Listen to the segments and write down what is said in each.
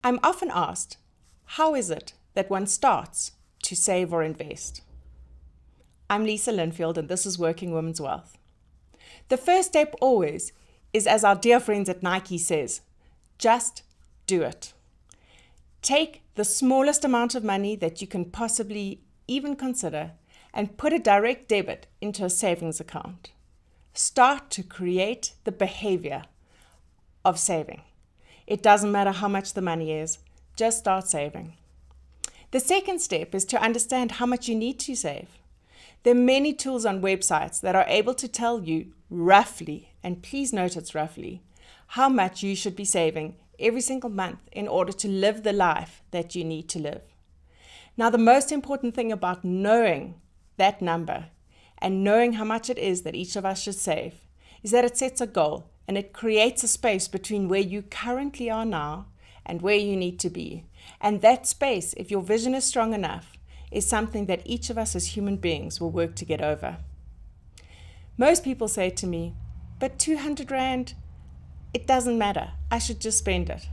I'm often asked, how is it that one starts to save or invest? I'm Lisa Linfield, and this is Working Women's Wealth. The first step always is, as our dear friends at Nike says, just do it. Take the smallest amount of money that you can possibly even consider and put a direct debit into a savings account. Start to create the behavior of saving. It doesn't matter how much the money is, just start saving. The second step is to understand how much you need to save. There are many tools on websites that are able to tell you roughly, and please note it's roughly, how much you should be saving every single month in order to live the life that you need to live. Now, the most important thing about knowing that number and knowing how much it is that each of us should save is that it sets a goal and it creates a space between where you currently are now and where you need to be. And that space, if your vision is strong enough, is something that each of us as human beings will work to get over. Most people say to me, but 200 Rand, it doesn't matter. I should just spend it.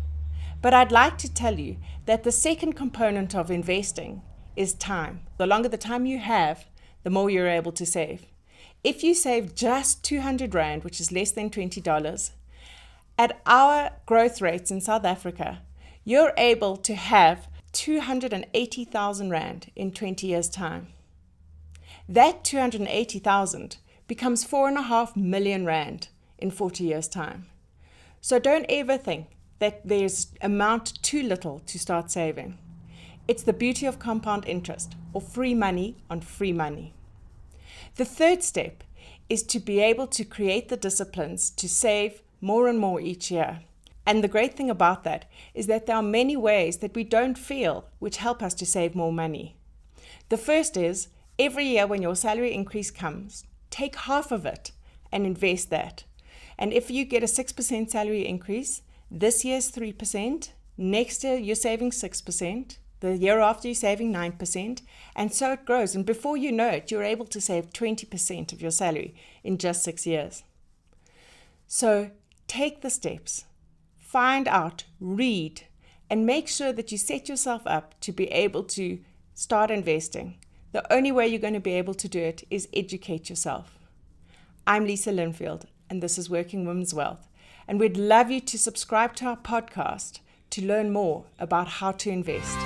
But I'd like to tell you that the second component of investing is time. The longer the time you have, the more you're able to save. If you save just 200 Rand, which is less than $20, at our growth rates in South Africa, you're able to have 280,000 Rand in 20 years' time. That 280,000 becomes 4.5 million Rand in 40 years' time. So don't ever think that there's amount too little to start saving. It's the beauty of compound interest, or free money on free money. The third step is to be able to create the disciplines to save more and more each year. And the great thing about that is that there are many ways that we don't feel which help us to save more money. The first is, every year when your salary increase comes, take half of it and invest that. And if you get a 6% salary increase, this year's 3%, next year you're saving 6%, the year after you're saving 9%, and so it grows. And before you know it, you're able to save 20% of your salary in just 6 years. So take the steps, find out, read, and make sure that you set yourself up to be able to start investing. The only way you're going to be able to do it is educate yourself. I'm Lisa Linfield, and this is Working Women's Wealth. And we'd love you to subscribe to our podcast to learn more about how to invest.